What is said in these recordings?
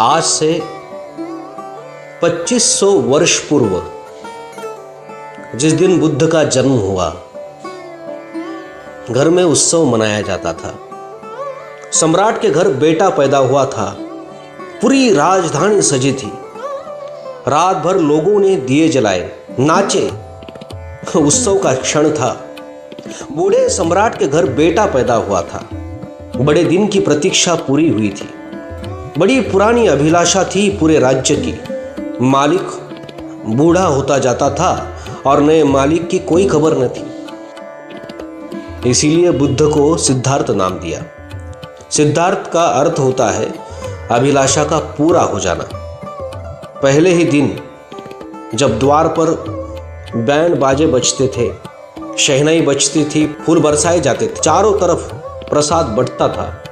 आज से 2500 वर्ष पूर्व जिस दिन बुद्ध का जन्म हुआ, घर में उत्सव मनाया जाता था। सम्राट के घर बेटा पैदा हुआ था। पूरी राजधानी सजी थी। रात भर लोगों ने दिए जलाए, नाचे। उत्सव का क्षण था। बूढ़े सम्राट के घर बेटा पैदा हुआ था। बड़े दिन की प्रतीक्षा पूरी हुई थी। बड़ी पुरानी अभिलाषा थी पूरे राज्य की। मालिक बूढ़ा होता जाता था और नए मालिक की कोई खबर न थी। इसीलिए बुद्ध को सिद्धार्थ नाम दिया। सिद्धार्थ का अर्थ होता है अभिलाषा का पूरा हो जाना। पहले ही दिन जब द्वार पर बैंड बाजे बजते थे, शहनाई बजती थी, फूल बरसाए जाते थे, चारों तरफ प्रसाद बंटता था,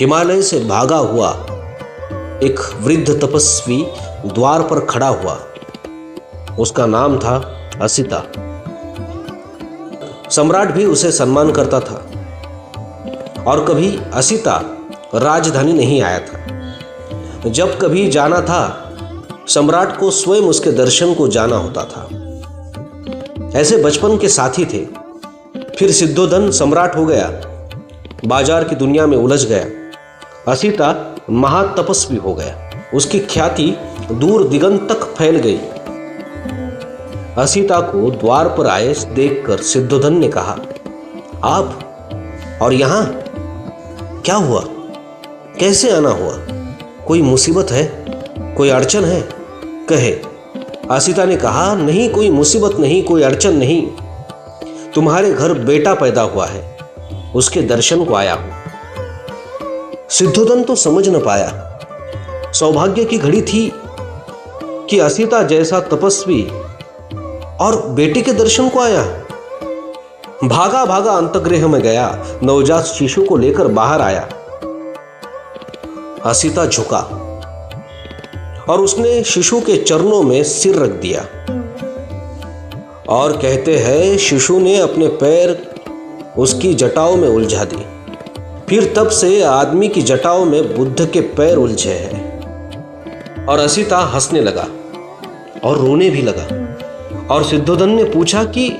हिमालय से भागा हुआ एक वृद्ध तपस्वी द्वार पर खड़ा हुआ। उसका नाम था असिता। सम्राट भी उसे सम्मान करता था। और कभी असिता राजधानी नहीं आया था। जब कभी जाना था, सम्राट को स्वयं उसके दर्शन को जाना होता था। ऐसे बचपन के साथी थे। फिर सिद्धोधन सम्राट हो गया, बाजार की दुनिया में उलझ गया। असिता महातपस्वी हो गया। उसकी ख्याति दूर दिगंत तक फैल गई। असिता को द्वार पर आए देखकर सिद्धोधन ने कहा, आप और यहां क्या हुआ? कैसे आना हुआ? कोई मुसीबत है? कोई अड़चन है? कहे। असिता ने कहा, नहीं, कोई मुसीबत नहीं, कोई अड़चन नहीं। तुम्हारे घर बेटा पैदा हुआ है, उसके दर्शन को आया हूं। सिद्धोधन तो समझ न पाया। सौभाग्य की घड़ी थी कि असिता जैसा तपस्वी और बेटे के दर्शन को आया। भागा भागा अंतगृह में गया, नवजात शिशु को लेकर बाहर आया। असिता झुका और उसने शिशु के चरणों में सिर रख दिया। और कहते हैं शिशु ने अपने पैर उसकी जटाओं में उलझा दी। फिर तब से आदमी की जटाओं में बुद्ध के पैर उलझे हैं। और असिता हंसने लगा और रोने भी लगा। और सिद्धोधन ने पूछा कि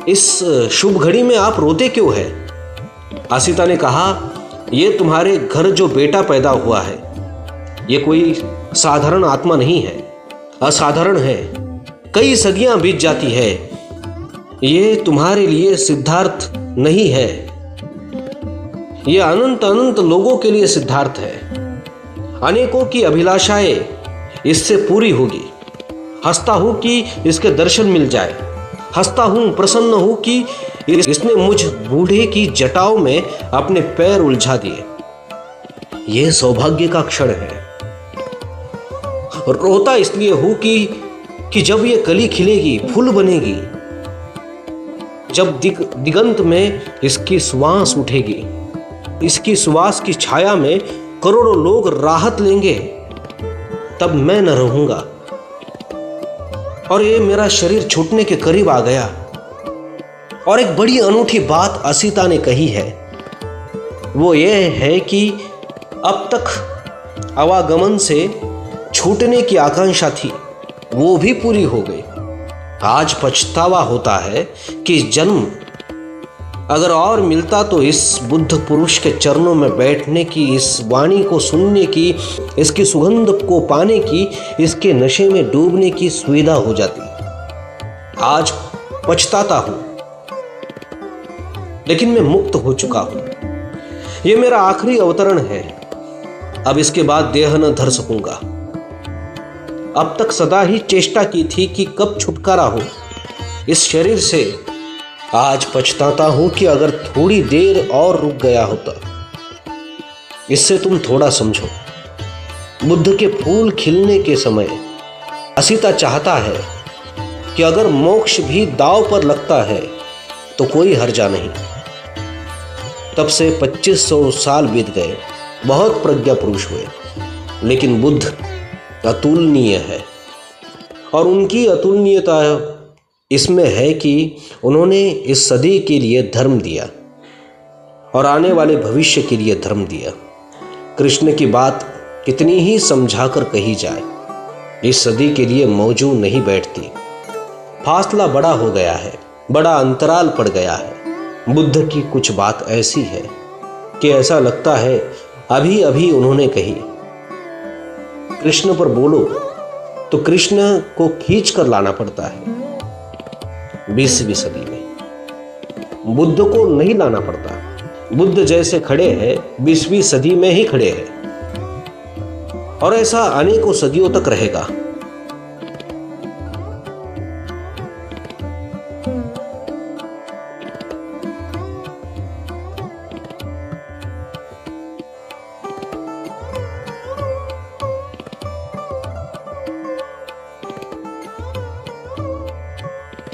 इस शुभ घड़ी में आप रोते क्यों हैं? असिता ने कहा, यह तुम्हारे घर जो बेटा पैदा हुआ है, ये कोई साधारण आत्मा नहीं है, असाधारण है। कई सदियां बीत जाती है। ये तुम्हारे लिए सिद्धार्थ नहीं है, ये अनंत अनंत लोगों के लिए सिद्धार्थ है। अनेकों की अभिलाषाएं इससे पूरी होगी। हंसता हूं कि इसके दर्शन मिल जाए। हंसता हूं, प्रसन्न हूं कि इसने मुझ बूढ़े की जटाओं में अपने पैर उलझा दिए। यह सौभाग्य का क्षण है। रोता इसलिए हूं कि जब ये कली खिलेगी, फूल बनेगी, जब दिगंत में इसकी सुवास उठेगी, इसकी सुवास की छाया में करोड़ों लोग राहत लेंगे, तब मैं न रहूंगा। और ये मेरा शरीर छूटने के करीब आ गया। और एक बड़ी अनूठी बात असिता ने कही है। वो ये है कि अब तक आवागमन से छूटने की आकांक्षा थी, वो भी पूरी हो गई। आज पछतावा होता है कि जन्म अगर और मिलता तो इस बुद्ध पुरुष के चरणों में बैठने की, इस वाणी को सुनने की, इसकी सुगंध को पाने की, इसके नशे में डूबने की सुविधा हो जाती। आज पछताता हूं, लेकिन मैं मुक्त हो चुका हूं। यह मेरा आखिरी अवतरण है। अब इसके बाद देह न धर सकूंगा। अब तक सदा ही चेष्टा की थी कि कब छुटकारा हो इस शरीर से। आज पछताता हूं कि अगर थोड़ी देर और रुक गया होता। इससे तुम थोड़ा समझो। बुद्ध के फूल खिलने के समय असिता चाहता है कि अगर मोक्ष भी दांव पर लगता है तो कोई हर्जा नहीं। तब से 2500 साल बीत गए। बहुत प्रज्ञा पुरुष हुए, लेकिन बुद्ध अतुलनीय है। और उनकी अतुलनीयता इसमें है कि उन्होंने इस सदी के लिए धर्म दिया और आने वाले भविष्य के लिए धर्म दिया। कृष्ण की बात कितनी ही समझाकर कही जाए, इस सदी के लिए मौजूद नहीं बैठती। फासला बड़ा हो गया है, बड़ा अंतराल पड़ गया है। बुद्ध की कुछ बात ऐसी है कि ऐसा लगता है अभी अभी उन्होंने कही। कृष्ण पर बोलो तो कृष्ण को खींच कर लाना पड़ता है। 20वीं सदी में बुद्ध को नहीं लाना पड़ता। बुद्ध जैसे खड़े हैं 20वीं सदी में ही खड़े हैं, और ऐसा अनेकों सदियों तक रहेगा।